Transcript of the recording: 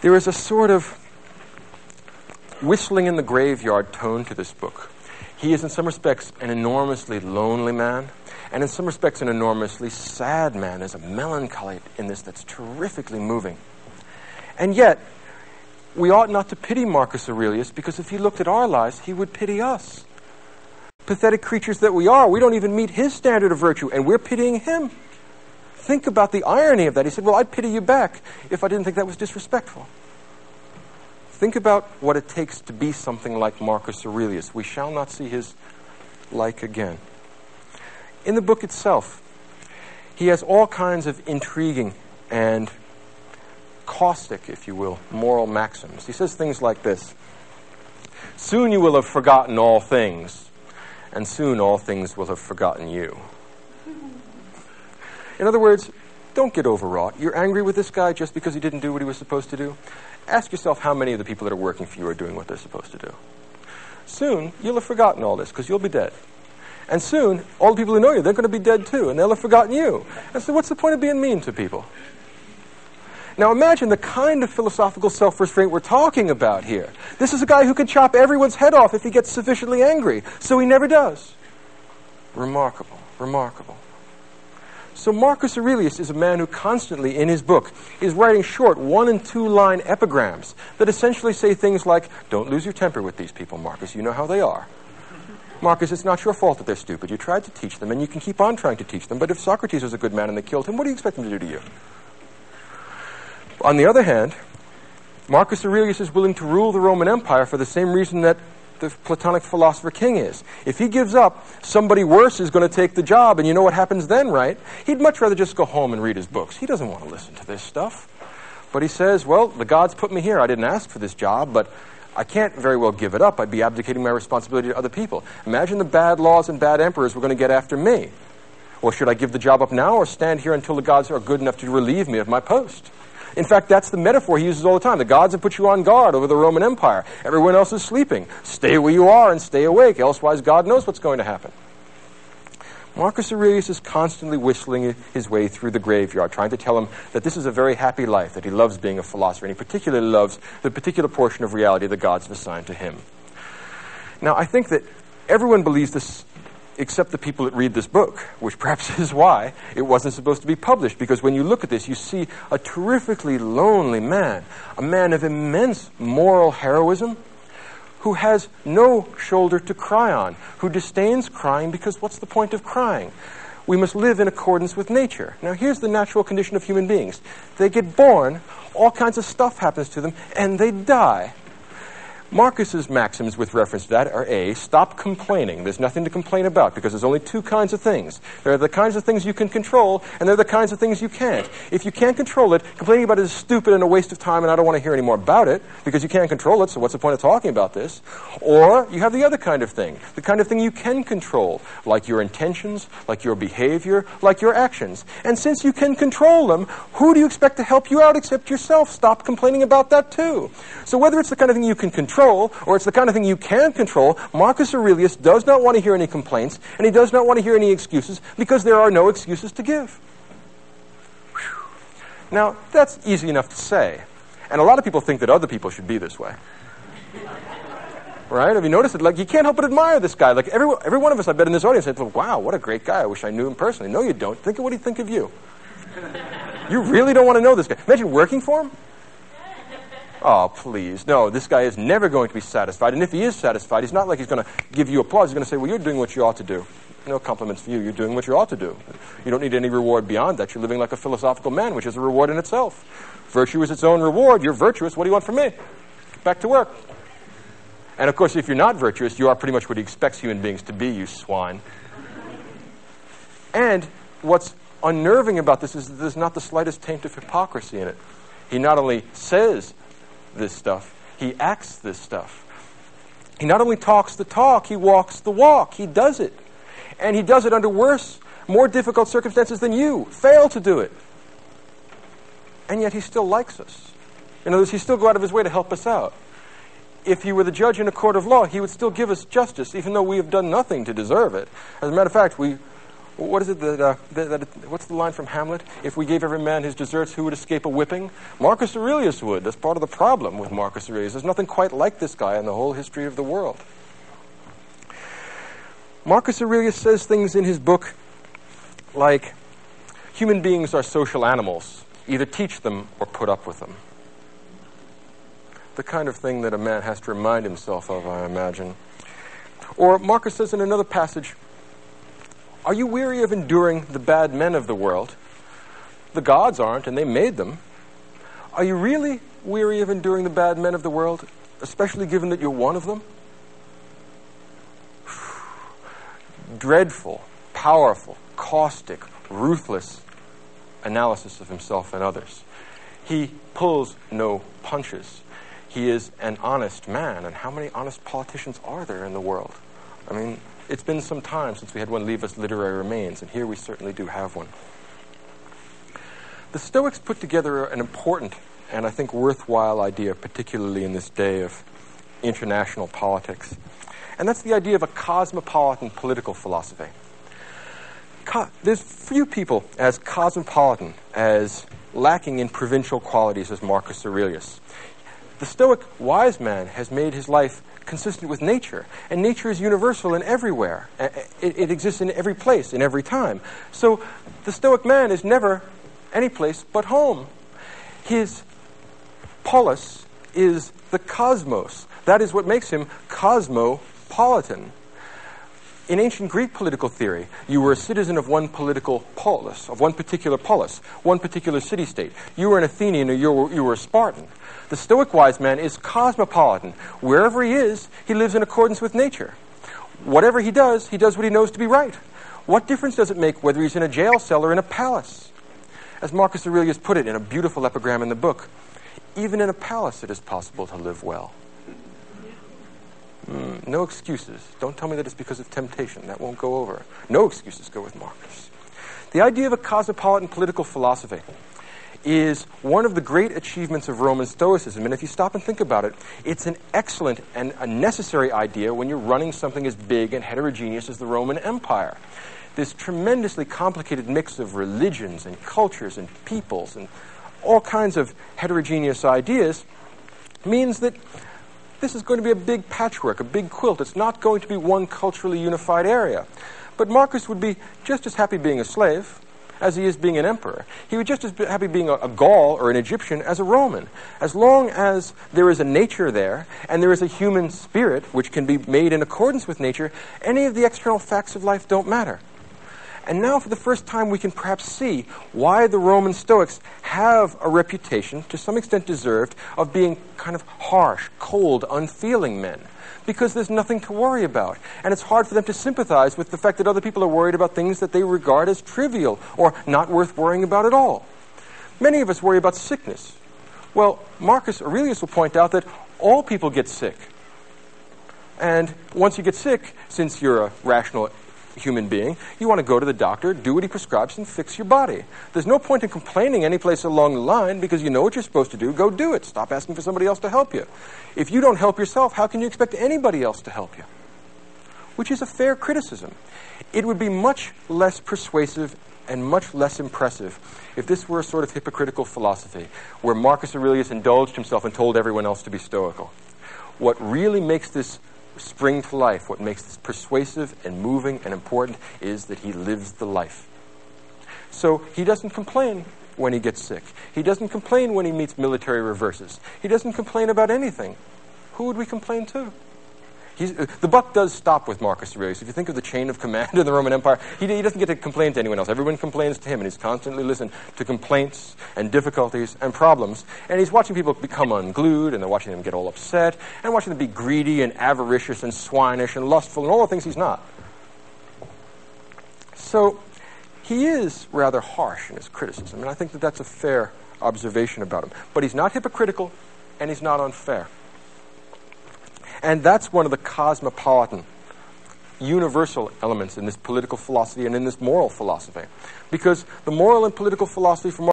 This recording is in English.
There is a sort of whistling in the graveyard tone to this book. He is in some respects an enormously lonely man, and in some respects an enormously sad man. There's a melancholy in this that's terrifically moving. And yet, we ought not to pity Marcus Aurelius, because if he looked at our lives, he would pity us. Pathetic creatures that we are, we don't even meet his standard of virtue, and we're pitying him. Think about the irony of that. He said, well, I'd pity you back if I didn't think that was disrespectful. Think about what it takes to be something like Marcus Aurelius. We shall not see his like again. In the book itself, he has all kinds of intriguing and caustic, if you will, moral maxims. He says things like this: soon you will have forgotten all things, and soon all things will have forgotten you. In other words, don't get overwrought. You're angry with this guy just because he didn't do what he was supposed to do. Ask yourself how many of the people that are working for you are doing what they're supposed to do. Soon, you'll have forgotten all this because you'll be dead. And soon, all the people who know you, they're going to be dead too, and they'll have forgotten you. And so what's the point of being mean to people? Now imagine the kind of philosophical self-restraint we're talking about here. This is a guy who can chop everyone's head off if he gets sufficiently angry, so he never does. Remarkable, remarkable. So Marcus Aurelius is a man who constantly, in his book, is writing short 1- and 2-line epigrams that essentially say things like, don't lose your temper with these people, Marcus, you know how they are. Marcus, it's not your fault that they're stupid. You tried to teach them, and you can keep on trying to teach them, but if Socrates was a good man and they killed him, what do you expect them to do to you? On the other hand, Marcus Aurelius is willing to rule the Roman Empire for the same reason that the Platonic philosopher king is. If he gives up, somebody worse is going to take the job, and you know what happens then, right? He'd much rather just go home and read his books. He doesn't want to listen to this stuff. But he says, well, the gods put me here. I didn't ask for this job, but I can't very well give it up. I'd be abdicating my responsibility to other people. Imagine the bad laws and bad emperors were going to get after me. Well, should I give the job up now or stand here until the gods are good enough to relieve me of my post? In fact, that's the metaphor he uses all the time. The gods have put you on guard over the Roman Empire. Everyone else is sleeping. Stay where you are and stay awake, elsewise God knows what's going to happen. Marcus Aurelius is constantly whistling his way through the graveyard, trying to tell him that this is a very happy life, that he loves being a philosopher, and he particularly loves the particular portion of reality the gods have assigned to him. Now, I think that everyone believes this except the people that read this book, which perhaps is why it wasn't supposed to be published, because when you look at this, you see a terrifically lonely man, a man of immense moral heroism, who has no shoulder to cry on, who disdains crying because what's the point of crying? We must live in accordance with nature. Now, here's the natural condition of human beings. They get born, all kinds of stuff happens to them, and they die. Marcus's maxims with reference to that are A, stop complaining. There's nothing to complain about because there's only two kinds of things. There are the kinds of things you can control, and there are the kinds of things you can't. If you can't control it, complaining about it is stupid and a waste of time, and I don't want to hear any more about it because you can't control it, so what's the point of talking about this? Or you have the other kind of thing, the kind of thing you can control, like your intentions, like your behavior, like your actions. And since you can control them, who do you expect to help you out except yourself? Stop complaining about that too. So whether it's the kind of thing you can control, or it's the kind of thing you can't control, Marcus Aurelius does not want to hear any complaints, and he does not want to hear any excuses, because there are no excuses to give. Whew. Now, that's easy enough to say, and a lot of people think that other people should be this way. Right? Have you noticed it? Like, you can't help but admire this guy. Like, every one of us, I bet, in this audience said, wow, what a great guy. I wish I knew him personally. No, you don't. Think of what he'd think of you. You really don't want to know this guy. Imagine working for him. Oh, please. No, this guy is never going to be satisfied. And if he is satisfied, he's not like he's going to give you applause. He's going to say, well, you're doing what you ought to do. No compliments for you. You're doing what you ought to do. You don't need any reward beyond that. You're living like a philosophical man, which is a reward in itself. Virtue is its own reward. You're virtuous. What do you want from me? Back to work. And, of course, if you're not virtuous, you are pretty much what he expects human beings to be, you swine. And what's unnerving about this is that there's not the slightest taint of hypocrisy in it. He not only says this stuff, he acts this stuff. He not only talks the talk, he walks the walk. He does it. And he does it under worse, more difficult circumstances than you fail to do it. And yet he still likes us. In other words, he still go out of his way to help us out. If he were the judge in a court of law, he would still give us justice, even though we have done nothing to deserve it. As a matter of fact, we What is it what's the line from Hamlet? If we gave every man his deserts, who would escape a whipping? Marcus Aurelius would. That's part of the problem with Marcus Aurelius. There's nothing quite like this guy in the whole history of the world. Marcus Aurelius says things in his book like, human beings are social animals. Either teach them or put up with them. The kind of thing that a man has to remind himself of, I imagine. Or Marcus says in another passage, are you weary of enduring the bad men of the world? The gods aren't, and they made them. Are you really weary of enduring the bad men of the world, especially given that you're one of them? Dreadful, powerful, caustic, ruthless analysis of himself and others. He pulls no punches. He is an honest man, and how many honest politicians are there in the world? I mean, it's been some time since we had one leave us literary remains, and here we certainly do have one. The Stoics put together an important and I think worthwhile idea, particularly in this day of international politics, and that's the idea of a cosmopolitan political philosophy. There's few people as cosmopolitan, as lacking in provincial qualities as Marcus Aurelius. The Stoic wise man has made his life consistent with nature, and nature is universal and everywhere. It exists in every place, in every time. So the Stoic man is never any place but home. His polis is the cosmos. That is what makes him cosmopolitan. In ancient Greek political theory, you were a citizen of one political polis, of one particular polis, one particular city-state. You were an Athenian or you were a Spartan. The Stoic wise man is cosmopolitan. Wherever he is, he lives in accordance with nature. Whatever he does what he knows to be right. What difference does it make whether he's in a jail cell or in a palace? As Marcus Aurelius put it in a beautiful epigram in the book, even in a palace it is possible to live well. No excuses. Don't tell me that it's because of temptation. That won't go over. No excuses go with Marcus. The idea of a cosmopolitan political philosophy is one of the great achievements of Roman Stoicism. And if you stop and think about it, it's an excellent and a necessary idea when you're running something as big and heterogeneous as the Roman Empire. This tremendously complicated mix of religions and cultures and peoples and all kinds of heterogeneous ideas means that this is going to be a big patchwork, a big quilt. It's not going to be one culturally unified area. But Marcus would be just as happy being a slave as he is being an emperor. He would just as be happy being a Gaul or an Egyptian as a Roman. As long as there is a nature there, and there is a human spirit which can be made in accordance with nature, any of the external facts of life don't matter. And now for the first time we can perhaps see why the Roman Stoics have a reputation, to some extent deserved, of being kind of harsh, cold, unfeeling men. Because there's nothing to worry about. And it's hard for them to sympathize with the fact that other people are worried about things that they regard as trivial or not worth worrying about at all. Many of us worry about sickness. Well, Marcus Aurelius will point out that all people get sick. And once you get sick, since you're a rational human being, you want to go to the doctor, do what he prescribes, and fix your body. There's no point in complaining any place along the line because you know what you're supposed to do. Go do it. Stop asking for somebody else to help you. If you don't help yourself, how can you expect anybody else to help you? Which is a fair criticism. It would be much less persuasive and much less impressive if this were a sort of hypocritical philosophy where Marcus Aurelius indulged himself and told everyone else to be stoical. What really makes this spring to life, what makes this persuasive and moving and important, is that he lives the life. So he doesn't complain when he gets sick. He doesn't complain when he meets military reverses. He doesn't complain about anything. Who would we complain to? The buck does stop with Marcus Aurelius. If you think of the chain of command in the Roman Empire, he doesn't get to complain to anyone else. Everyone complains to him, and he's constantly listening to complaints and difficulties and problems. And he's watching people become unglued, and they're watching them get all upset, and watching them be greedy and avaricious and swinish and lustful and all the things he's not. So he is rather harsh in his criticism, and I think that that's a fair observation about him. But he's not hypocritical, and he's not unfair. And that's one of the cosmopolitan, universal elements in this political philosophy and in this moral philosophy. Because the moral and political philosophy from